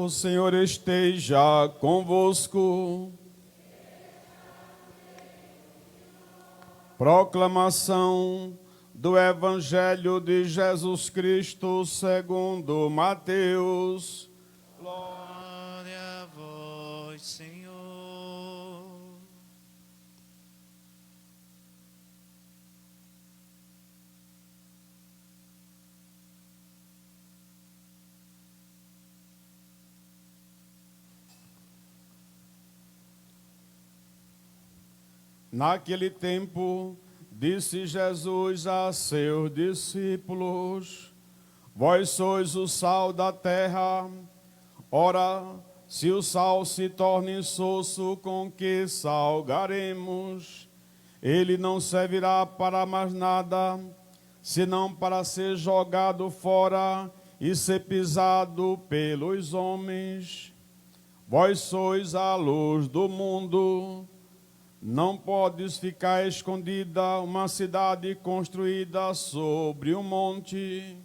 O Senhor esteja convosco. Proclamação do Evangelho de Jesus Cristo segundo Mateus. Glória a vós, Senhor. Naquele tempo, disse Jesus a seus discípulos: Vós sois o sal da terra. Ora, se o sal se torna insosso, com que salgaremos? Ele não servirá para mais nada, senão para ser jogado fora e ser pisado pelos homens. Vós sois a luz do mundo. Não podes ficar escondida uma cidade construída sobre um monte.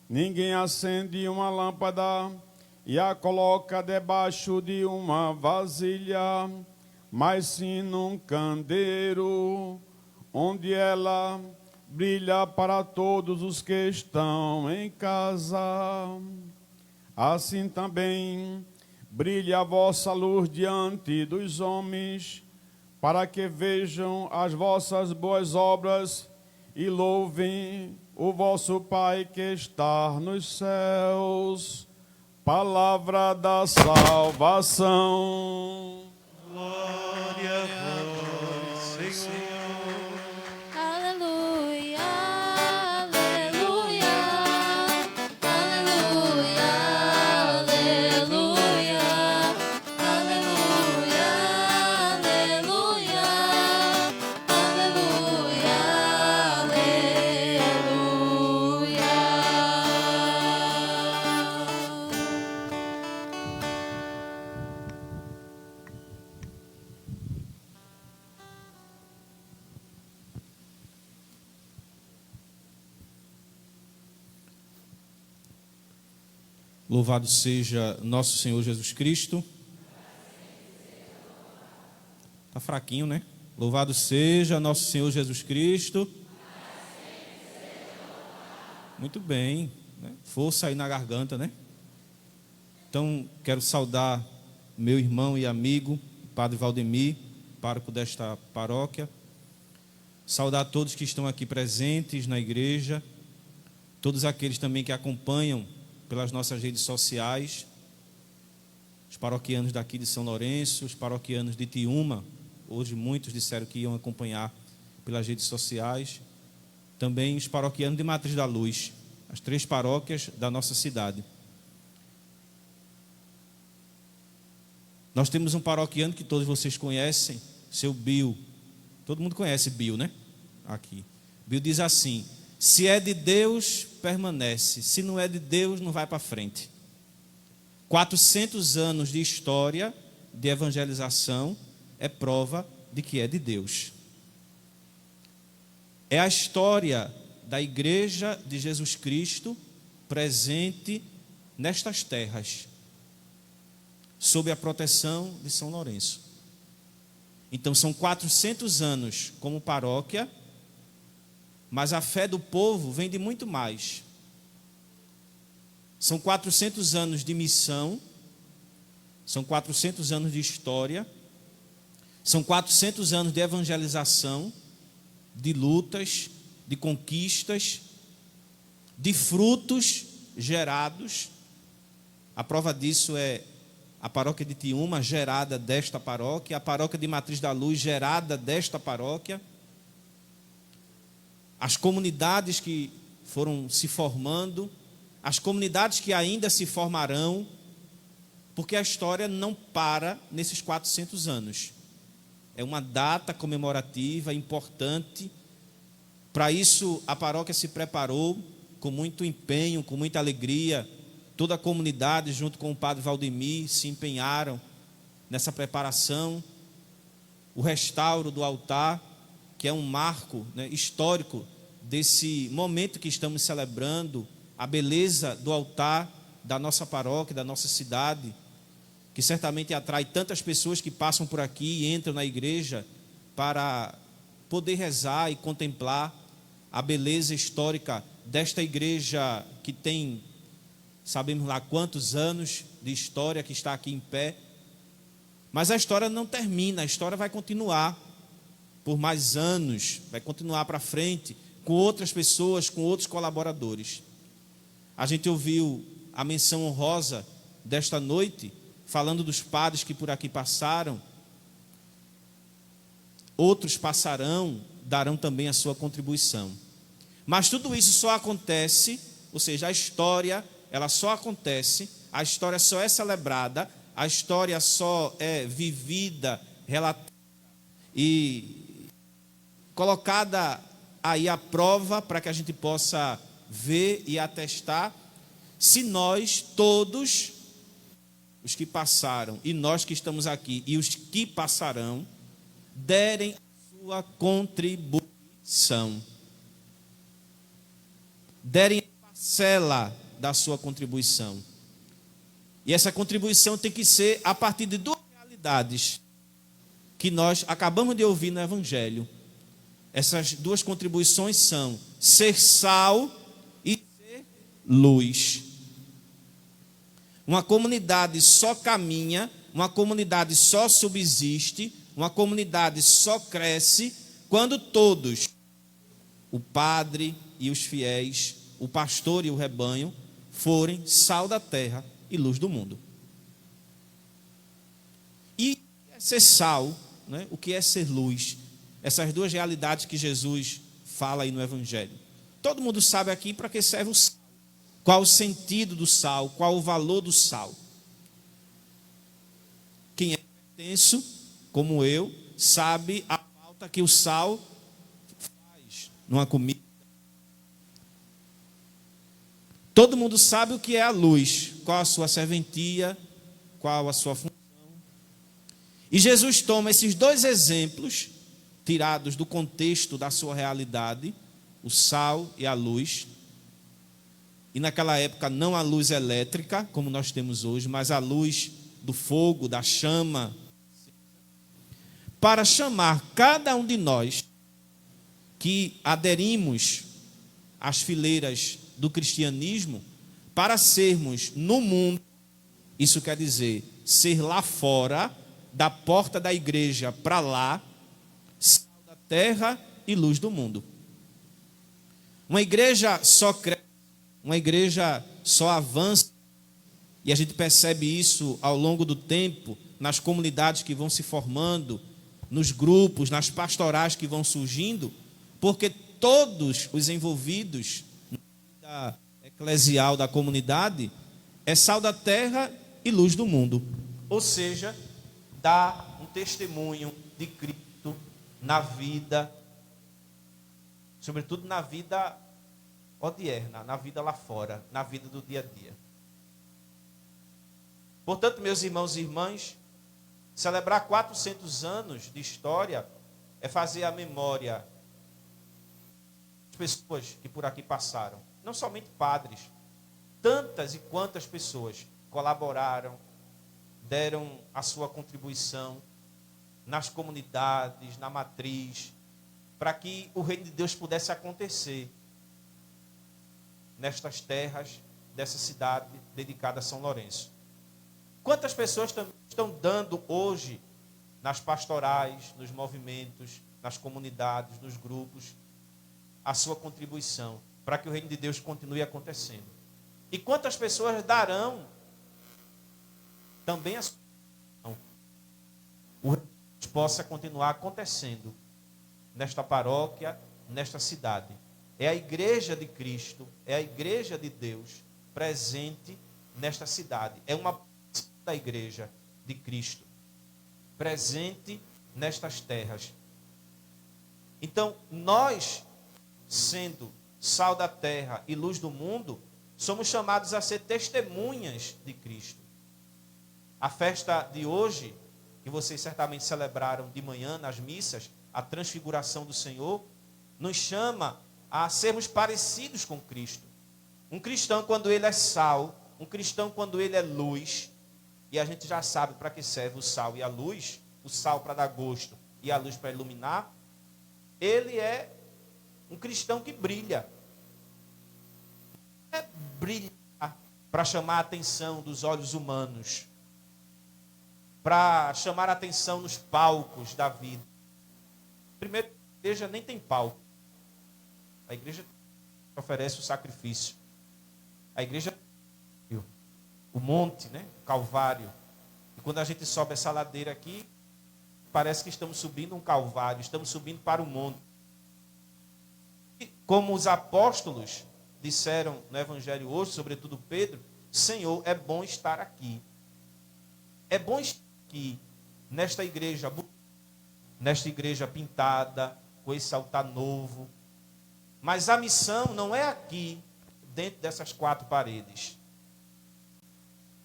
Ninguém acende uma lâmpada e a coloca debaixo de uma vasilha, mas sim num candeeiro, onde ela brilha para todos os que estão em casa. Assim também brilha a vossa luz diante dos homens, para que vejam as vossas boas obras e louvem o vosso Pai que está nos céus. Palavra da salvação. Glória a vós, Senhor. Aleluia, aleluia, aleluia, aleluia, aleluia, aleluia, aleluia, Louvado seja nosso Senhor Jesus Cristo. Está fraquinho, né? Louvado seja nosso Senhor Jesus Cristo. Muito bem, né? Força aí na garganta, né? Então, quero saudar meu irmão e amigo, Padre Valdemir, pároco desta paróquia. Saudar todos que estão aqui presentes na igreja, todos aqueles também que acompanham pelas nossas redes sociais, os paroquianos daqui de São Lourenço, os paroquianos de Tiúma. Hoje muitos disseram que iam acompanhar pelas redes sociais. Também os paroquianos de Matriz da Luz, as 3 paróquias da nossa cidade. Nós temos um paroquiano que todos vocês conhecem, seu Bill. Todo mundo conhece Bill, né? Aqui. Bill diz assim: se é de Deus, permanece. Se não é de Deus, não vai para frente. 400 anos de história de evangelização é prova de que é de Deus. É a história da Igreja de Jesus Cristo presente nestas terras, sob a proteção de São Lourenço. Então são 400 anos como paróquia, mas a fé do povo vem de muito mais. São 400 anos de missão, são 400 anos de história, são 400 anos de evangelização, de lutas, de conquistas, de frutos gerados. A prova disso é a paróquia de Tiúma, gerada desta paróquia, a paróquia de Matriz da Luz, gerada desta paróquia, as comunidades que foram se formando, as comunidades que ainda se formarão, porque a história não para nesses 400 anos. É uma data comemorativa importante. Para isso, a paróquia se preparou com muito empenho, com muita alegria. Toda a comunidade, junto com o padre Valdemir, se empenharam nessa preparação. O restauro do altar, que é um marco, né, histórico desse momento que estamos celebrando, a beleza do altar da nossa paróquia, da nossa cidade, que certamente atrai tantas pessoas que passam por aqui e entram na igreja para poder rezar e contemplar a beleza histórica desta igreja que tem, sabemos lá quantos anos de história, que está aqui em pé. Mas a história não termina, a história vai continuar por mais anos, vai continuar para frente, com outras pessoas, com outros colaboradores. A gente ouviu a menção honrosa desta noite, falando dos padres que por aqui passaram. Outros passarão, darão também a sua contribuição. Mas tudo isso só acontece, ou seja, a história, ela só acontece, a história só é celebrada, a história só é vivida, relatada e colocada aí à prova para que a gente possa ver e atestar, se nós todos, os que passaram e nós que estamos aqui e os que passarão, derem a sua contribuição, derem a parcela da sua contribuição. E essa contribuição tem que ser a partir de duas realidades que nós acabamos de ouvir no Evangelho. Essas duas contribuições são ser sal e ser luz. Uma comunidade só caminha, uma comunidade só subsiste, uma comunidade só cresce quando todos, o padre e os fiéis, o pastor e o rebanho, forem sal da terra e luz do mundo. E ser sal, né? O que é ser luz? Essas duas realidades que Jesus fala aí no Evangelho. Todo mundo sabe aqui para que serve o sal. Qual o sentido do sal? Qual o valor do sal? Quem é intenso, como eu, sabe a falta que o sal faz numa comida. Todo mundo sabe o que é a luz, qual a sua serventia, qual a sua função. E Jesus toma esses dois exemplos, tirados do contexto da sua realidade, o sal e a luz. E naquela época não a luz elétrica, como nós temos hoje, mas a luz do fogo, da chama, para chamar cada um de nós que aderimos às fileiras do cristianismo para sermos no mundo, isso quer dizer, ser lá fora, da porta da igreja para lá, sal da terra e luz do mundo. Uma igreja só cresce, uma igreja só avança, e a gente percebe isso ao longo do tempo, nas comunidades que vão se formando, nos grupos, nas pastorais que vão surgindo, porque todos os envolvidos na vida eclesial da comunidade é sal da terra e luz do mundo. Ou seja, dá um testemunho de Cristo na vida, sobretudo na vida odierna, na vida lá fora, na vida do dia a dia. Portanto, meus irmãos e irmãs, celebrar 400 anos de história é fazer a memória das pessoas que por aqui passaram. Não somente padres, tantas e quantas pessoas colaboraram, deram a sua contribuição nas comunidades, na matriz, para que o reino de Deus pudesse acontecer nestas terras dessa cidade dedicada a São Lourenço. Quantas pessoas também estão dando hoje nas pastorais, nos movimentos, nas comunidades, nos grupos, a sua contribuição para que o reino de Deus continue acontecendo. E quantas pessoas darão também a sua contribuição, o reino de Deus possa continuar acontecendo nesta paróquia, nesta cidade. É a igreja de Cristo, é a igreja de Deus presente nesta cidade. É uma da igreja de Cristo presente nestas terras. Então, nós, sendo sal da terra e luz do mundo, somos chamados a ser testemunhas de Cristo. A festa de hoje, que vocês certamente celebraram de manhã nas missas, a transfiguração do Senhor, nos chama a sermos parecidos com Cristo. Um cristão, quando ele é sal, Um cristão, quando ele é luz, e a gente já sabe para que serve o sal e a luz, o sal para dar gosto e a luz para iluminar, ele é um cristão que brilha. É brilhar para chamar a atenção dos olhos humanos, para chamar a atenção nos palcos da vida. Primeiro, a igreja nem tem palco. A igreja oferece o sacrifício. A igreja, o monte, né? O Calvário. E quando a gente sobe essa ladeira aqui, parece que estamos subindo um Calvário, estamos subindo para o monte. E como os apóstolos disseram no Evangelho hoje, sobretudo Pedro, Senhor, é bom estar aqui. É bom estar aqui, nesta igreja pintada, com esse altar novo. Mas a missão não é aqui, dentro dessas quatro paredes.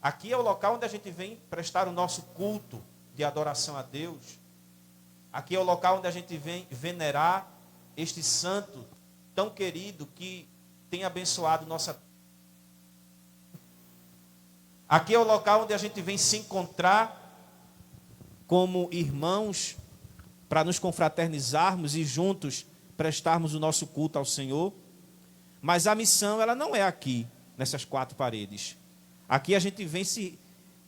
Aqui é o local onde a gente vem prestar o nosso culto de adoração a Deus. Aqui é o local onde a gente vem venerar este santo tão querido que tem abençoado nossa. Aqui é o local onde a gente vem se encontrar como irmãos para nos confraternizarmos e juntos prestarmos o nosso culto ao Senhor. Mas a missão, ela não é aqui, nessas quatro paredes. Aqui a gente vem se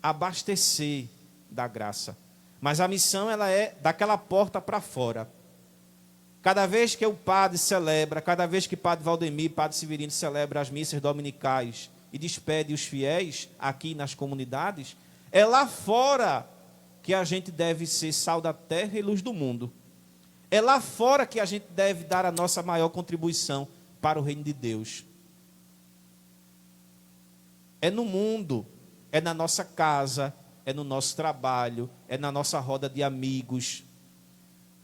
abastecer da graça. Mas a missão, ela é daquela porta para fora. Cada vez que o padre celebra, cada vez que padre Valdemir, padre Severino celebra as missas dominicais e despede os fiéis aqui nas comunidades, é lá fora que a gente deve ser sal da terra e luz do mundo. É lá fora que a gente deve dar a nossa maior contribuição para o reino de Deus. É no mundo, é na nossa casa, é no nosso trabalho, é na nossa roda de amigos,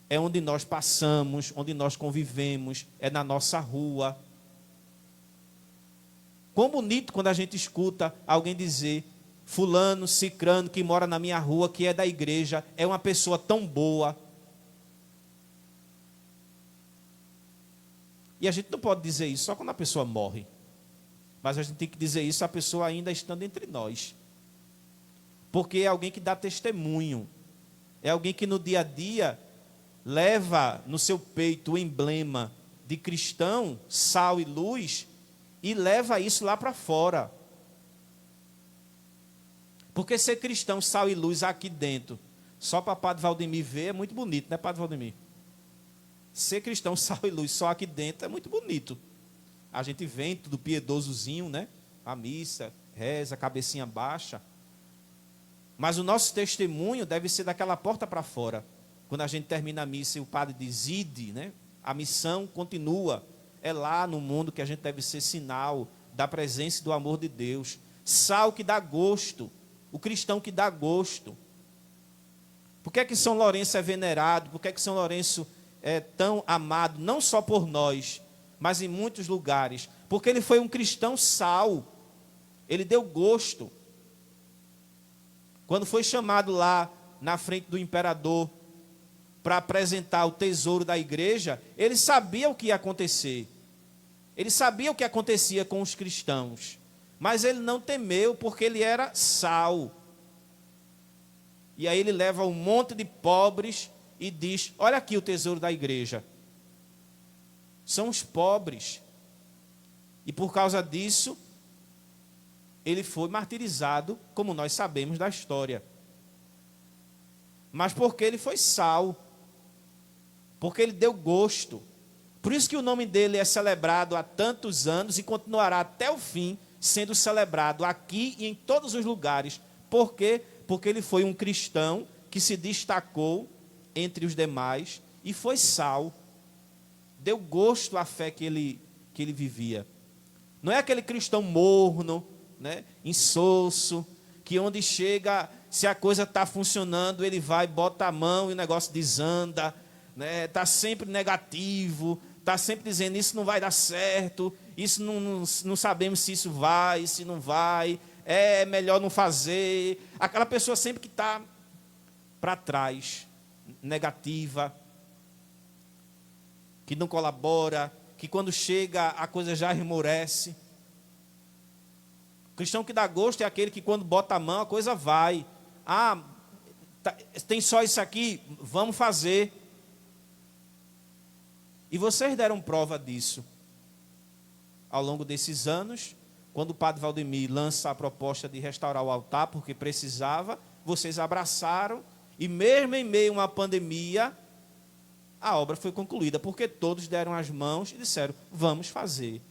é onde nós passamos, onde nós convivemos, é na nossa rua. Quão bonito quando a gente escuta alguém dizer: fulano, cicrano, que mora na minha rua, que é da igreja, é uma pessoa tão boa. E a gente não pode dizer isso só quando a pessoa morre. Mas a gente tem que dizer isso a pessoa ainda estando entre nós. Porque é alguém que dá testemunho. É alguém que no dia a dia leva no seu peito o emblema de cristão, sal e luz, e leva isso lá para fora. Porque ser cristão, sal e luz aqui dentro, só para Padre Valdemir ver, é muito bonito, né, Padre Valdemir? Ser cristão, sal e luz só aqui dentro é muito bonito. A gente vem tudo piedosozinho, né? A missa, reza, cabecinha baixa. Mas o nosso testemunho deve ser daquela porta para fora. Quando a gente termina a missa e o padre diz: ide, né? A missão continua. É lá no mundo que a gente deve ser sinal da presença e do amor de Deus. Sal que dá gosto. O cristão que dá gosto. Por que é que São Lourenço é venerado? Por que é que São Lourenço é tão amado, não só por nós, mas em muitos lugares? Porque ele foi um cristão sal. Ele deu gosto. Quando foi chamado lá na frente do imperador para apresentar o tesouro da igreja, ele sabia o que ia acontecer. Ele sabia o que acontecia com os cristãos. Mas ele não temeu, porque ele era sal. E aí ele leva um monte de pobres e diz: olha aqui o tesouro da igreja. São os pobres. E por causa disso, ele foi martirizado, como nós sabemos da história. Mas porque ele foi sal. Porque ele deu gosto. Por isso que o nome dele é celebrado há tantos anos e continuará até o fim sendo celebrado aqui e em todos os lugares. Por quê? Porque ele foi um cristão que se destacou entre os demais e foi sal. Deu gosto à fé que ele vivia. Não é aquele cristão morno, né, insosso, que onde chega, se a coisa está funcionando, ele vai, bota a mão e o negócio desanda, né, está sempre negativo, está sempre dizendo: isso não vai dar certo, isso não sabemos se isso vai, se não vai, é melhor não fazer. Aquela pessoa sempre que está para trás, negativa, que não colabora, que quando chega a coisa já remorece. O cristão que dá gosto é aquele que quando bota a mão a coisa vai. Ah, tem só isso aqui, vamos fazer. E vocês deram prova disso. Ao longo desses anos, quando o padre Valdemir lança a proposta de restaurar o altar, porque precisava, vocês abraçaram, e mesmo em meio a uma pandemia, a obra foi concluída, porque todos deram as mãos e disseram, vamos fazer.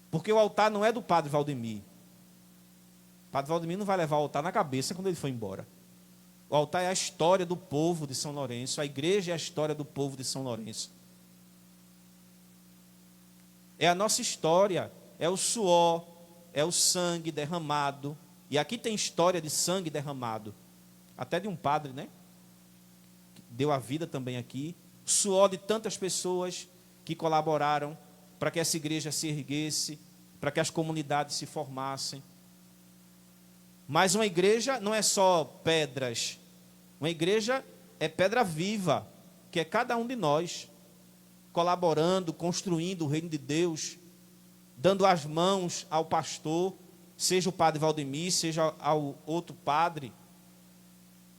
Porque o altar não é do padre Valdemir. O padre Valdemir não vai levar o altar na cabeça quando ele for embora. O altar é a história do povo de São Lourenço, a igreja é a história do povo de São Lourenço. É a nossa história, é o suor, é o sangue derramado. E aqui tem história de sangue derramado. Até de um padre, né? Que deu a vida também aqui. O suor de tantas pessoas que colaboraram para que essa igreja se erguesse, para que as comunidades se formassem. Mas uma igreja não é só pedras. Uma igreja é pedra viva, que é cada um de nós, colaborando, construindo o reino de Deus, dando as mãos ao pastor, seja o padre Valdemir, seja ao outro padre,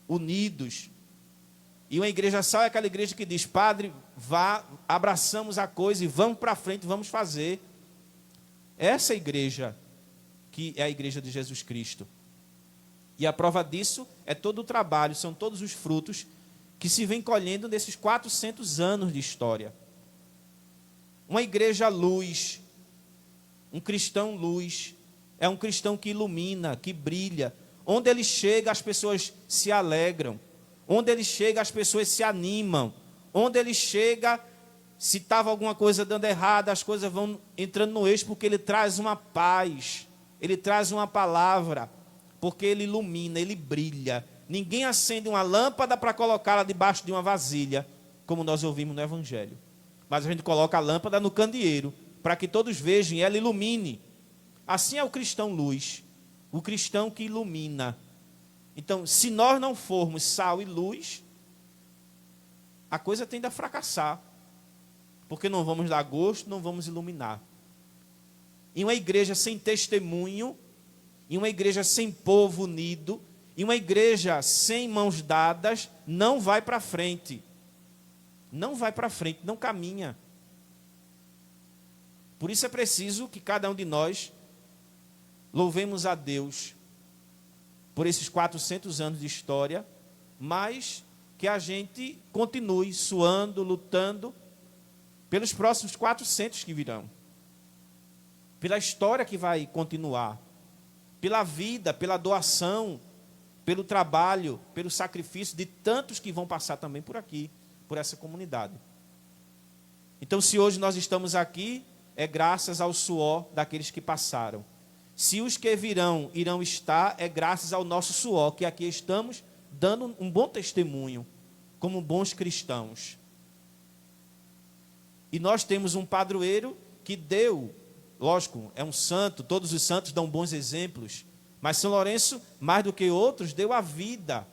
unidos. E uma igreja só é aquela igreja que diz, padre, vá, abraçamos a coisa e vamos para frente, vamos fazer. Essa igreja que é a igreja de Jesus Cristo. E a prova disso é todo o trabalho, são todos os frutos que se vem colhendo nesses 400 anos de história. Uma igreja luz, um cristão luz, é um cristão que ilumina, que brilha. Onde ele chega, as pessoas se alegram. Onde ele chega, as pessoas se animam. Onde ele chega, se estava alguma coisa dando errado, as coisas vão entrando no eixo, porque ele traz uma paz, ele traz uma palavra, porque ele ilumina, ele brilha. Ninguém acende uma lâmpada para colocá-la debaixo de uma vasilha, como nós ouvimos no Evangelho. Mas a gente coloca a lâmpada no candeeiro, para que todos vejam e ela ilumine. Assim é o cristão luz, o cristão que ilumina. Então, se nós não formos sal e luz, a coisa tende a fracassar, porque não vamos dar gosto, não vamos iluminar. Em uma igreja sem testemunho, em uma igreja sem povo unido, em uma igreja sem mãos dadas, não vai para frente. Não vai para frente, não caminha. Por isso é preciso que cada um de nós louvemos a Deus por esses 400 anos de história, mas que a gente continue suando, lutando pelos próximos 400 que virão. Pela história que vai continuar. Pela vida, pela doação, pelo trabalho, pelo sacrifício de tantos que vão passar também por aqui, por essa comunidade. Então, se hoje nós estamos aqui, é graças ao suor daqueles que passaram. Se os que virão irão estar, é graças ao nosso suor, que aqui estamos dando um bom testemunho, como bons cristãos. E nós temos um padroeiro que deu, lógico, é um santo, todos os santos dão bons exemplos, mas São Lourenço, mais do que outros, deu a vida.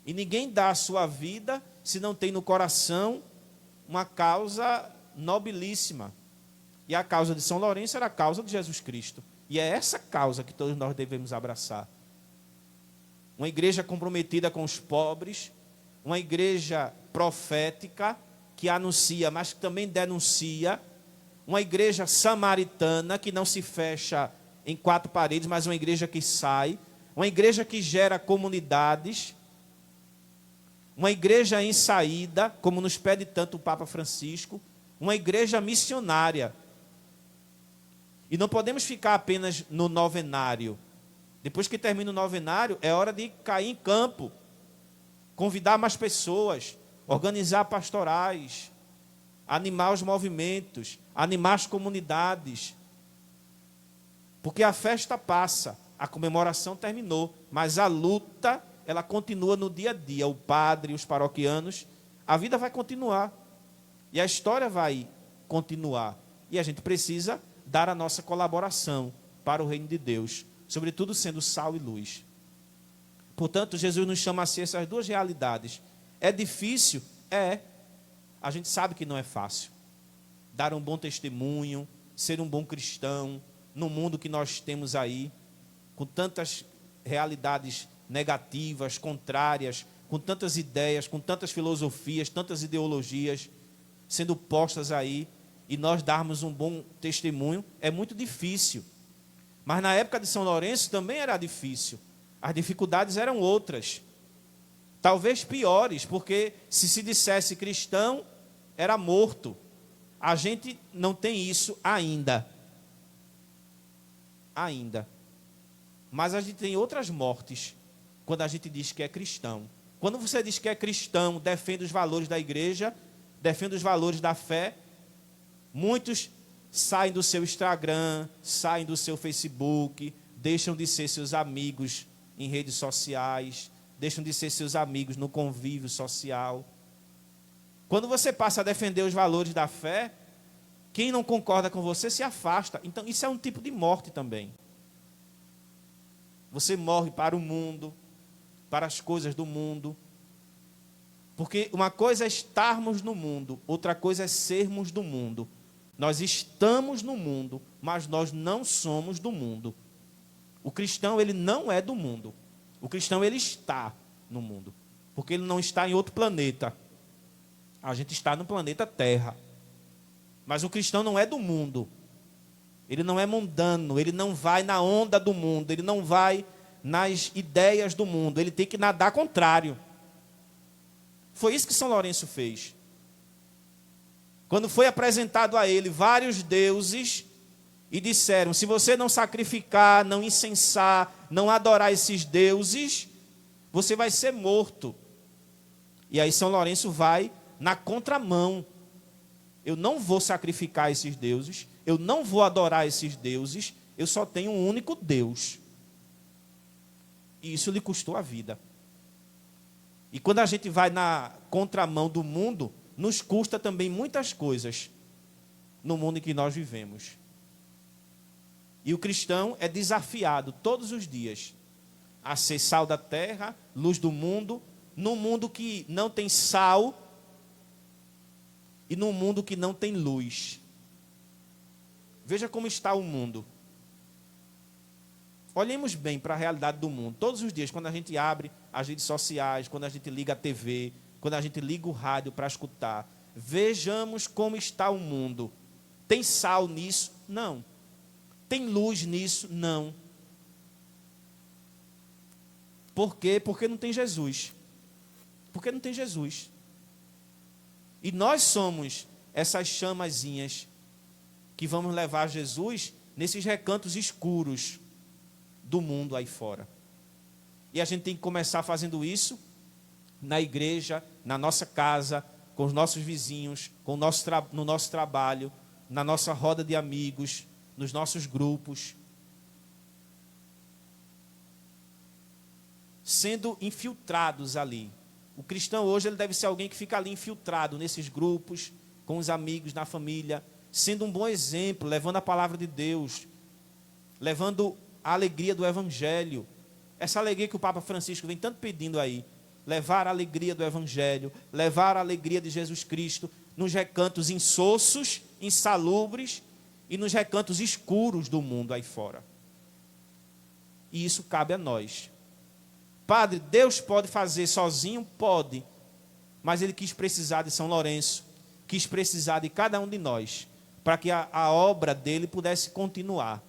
E ninguém dá a sua vida se não tem no coração uma causa nobilíssima. E a causa de São Lourenço era a causa de Jesus Cristo. E é essa causa que todos nós devemos abraçar. Uma igreja comprometida com os pobres, uma igreja profética que anuncia, mas que também denuncia, uma igreja samaritana que não se fecha em quatro paredes, mas uma igreja que sai, uma igreja que gera comunidades, uma igreja em saída, como nos pede tanto o Papa Francisco, uma igreja missionária. E não podemos ficar apenas no novenário. Depois que termina o novenário, é hora de cair em campo, convidar mais pessoas, organizar pastorais, animar os movimentos, animar as comunidades. Porque a festa passa, a comemoração terminou, mas a luta, ela continua no dia a dia. O padre, os paroquianos, a vida vai continuar. E a história vai continuar. E a gente precisa dar a nossa colaboração para o reino de Deus, sobretudo sendo sal e luz. Portanto, Jesus nos chama assim essas duas realidades. É difícil? É. A gente sabe que não é fácil. dar um bom testemunho, ser um bom cristão, no mundo que nós temos aí, com tantas realidades negativas, contrárias, com tantas ideias, com tantas filosofias, tantas ideologias sendo postas aí, e nós darmos um bom testemunho, é muito difícil. Mas na época de São Lourenço também era difícil. As dificuldades eram outras. Talvez piores, porque se dissesse cristão, era morto. A gente não tem isso ainda. Ainda. Mas a gente tem outras mortes quando a gente diz que é cristão. Quando você diz que é cristão, defende os valores da igreja, defende os valores da fé, muitos saem do seu Instagram, saem do seu Facebook, deixam de ser seus amigos em redes sociais, deixam de ser seus amigos no convívio social. Quando você passa a defender os valores da fé, quem não concorda com você se afasta. Então, isso é um tipo de morte também. Você morre para o mundo, para as coisas do mundo. Porque uma coisa é estarmos no mundo, outra coisa é sermos do mundo. Nós estamos no mundo, mas nós não somos do mundo. O cristão, ele não é do mundo. O cristão, ele está no mundo. Porque ele não está em outro planeta. A gente está no planeta Terra. Mas o cristão não é do mundo. Ele não é mundano, ele não vai na onda do mundo, ele não vai nas ideias do mundo, ele tem que nadar contrário. Foi isso que São Lourenço fez. Quando foi apresentado a ele vários deuses e disseram, se você não sacrificar, não incensar, não adorar esses deuses, você vai ser morto. E aí São Lourenço vai na contramão. Eu não vou sacrificar esses deuses, eu não vou adorar esses deuses, eu só tenho um único Deus. E isso lhe custou a vida. E quando a gente vai na contramão do mundo, nos custa também muitas coisas no mundo em que nós vivemos. E o cristão é desafiado todos os dias a ser sal da terra, luz do mundo, num mundo que não tem sal e num mundo que não tem luz. Veja como está o mundo. Olhemos bem para a realidade do mundo. Todos os dias, quando a gente abre as redes sociais, quando a gente liga a TV, quando a gente liga o rádio para escutar, vejamos como está o mundo. Tem sal nisso? Não. Tem luz nisso? Não. Por quê? Porque não tem Jesus. Porque não tem Jesus. E nós somos essas chamazinhas que vamos levar Jesus nesses recantos escuros do mundo aí fora. E a gente tem que começar fazendo isso na igreja, na nossa casa, com os nossos vizinhos, no nosso trabalho, na nossa roda de amigos, nos nossos grupos. Sendo infiltrados ali. O cristão hoje ele deve ser alguém que fica ali infiltrado nesses grupos, com os amigos, na família, sendo um bom exemplo, levando a palavra de Deus, levando a alegria do Evangelho. Essa alegria que o Papa Francisco vem tanto pedindo aí. Levar a alegria do Evangelho, levar a alegria de Jesus Cristo nos recantos insossos, insalubres e nos recantos escuros do mundo aí fora. E isso cabe a nós. Padre, Deus pode fazer sozinho? Pode. Mas Ele quis precisar de São Lourenço, quis precisar de cada um de nós, para que a obra dele pudesse continuar.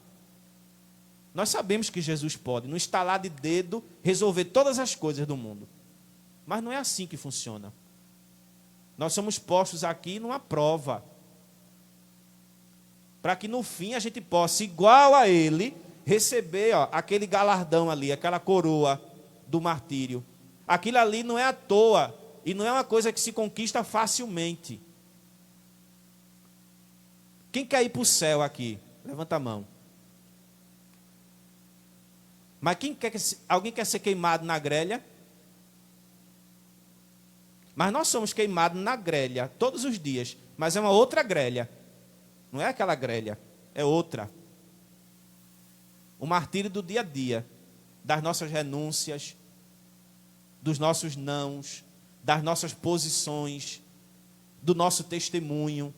Nós sabemos que Jesus pode, no estalar de dedo, resolver todas as coisas do mundo. Mas não é assim que funciona. Nós somos postos aqui numa prova, para que no fim a gente possa, igual a Ele, receber aquele galardão ali, aquela coroa do martírio. Aquilo ali não é à toa, e não é uma coisa que se conquista facilmente. Quem quer ir para o céu aqui? Levanta a mão. Mas alguém quer ser queimado na grelha? Mas nós somos queimados na grelha todos os dias, mas é uma outra grelha. Não é aquela grelha, é outra. O martírio do dia a dia, das nossas renúncias, dos nossos nãos, das nossas posições, do nosso testemunho.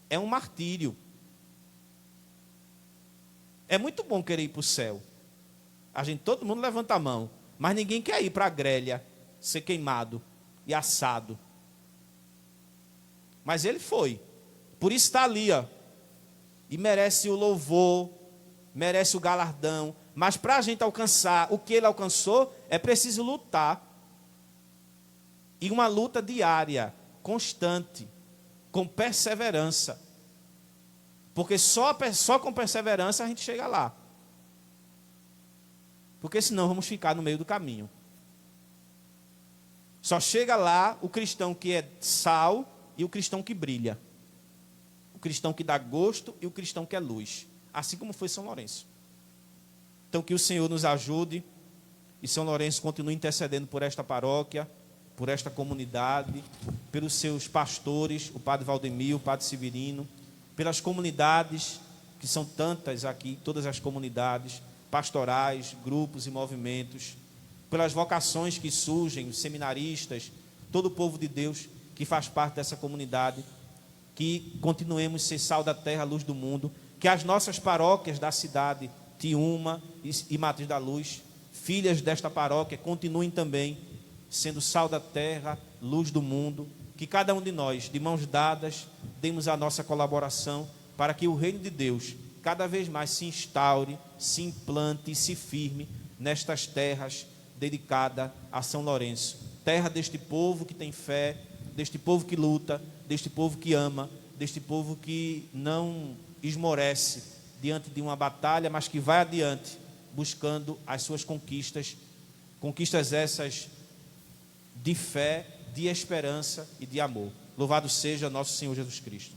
é um martírio. É muito bom querer ir para o céu. Todo mundo levanta a mão, mas ninguém quer ir para a grelha, ser queimado e assado. Mas ele foi. Por isso está ali, ó. E merece o louvor, merece o galardão. Mas para a gente alcançar o que ele alcançou, é preciso lutar. E uma luta diária, constante, com perseverança. Porque só com perseverança a gente chega lá. Porque senão vamos ficar no meio do caminho. Só chega lá o cristão que é sal e o cristão que brilha. O cristão que dá gosto e o cristão que é luz. Assim como foi São Lourenço. Então que o Senhor nos ajude e São Lourenço continue intercedendo por esta paróquia, por esta comunidade, pelos seus pastores, o Padre Valdemir, o Padre Severino, pelas comunidades, que são tantas aqui, todas as comunidades, pastorais, grupos e movimentos, pelas vocações que surgem, os seminaristas, todo o povo de Deus que faz parte dessa comunidade, que continuemos a ser sal da terra, luz do mundo, que as nossas paróquias da cidade, Tiúma e Matriz da Luz, filhas desta paróquia, continuem também sendo sal da terra, luz do mundo, que cada um de nós, de mãos dadas, demos a nossa colaboração para que o reino de Deus cada vez mais se instaure, se implante e se firme nestas terras dedicadas a São Lourenço. Terra deste povo que tem fé, deste povo que luta, deste povo que ama, deste povo que não esmorece diante de uma batalha, mas que vai adiante, buscando as suas conquistas, conquistas essas de fé, de esperança e de amor. Louvado seja nosso Senhor Jesus Cristo.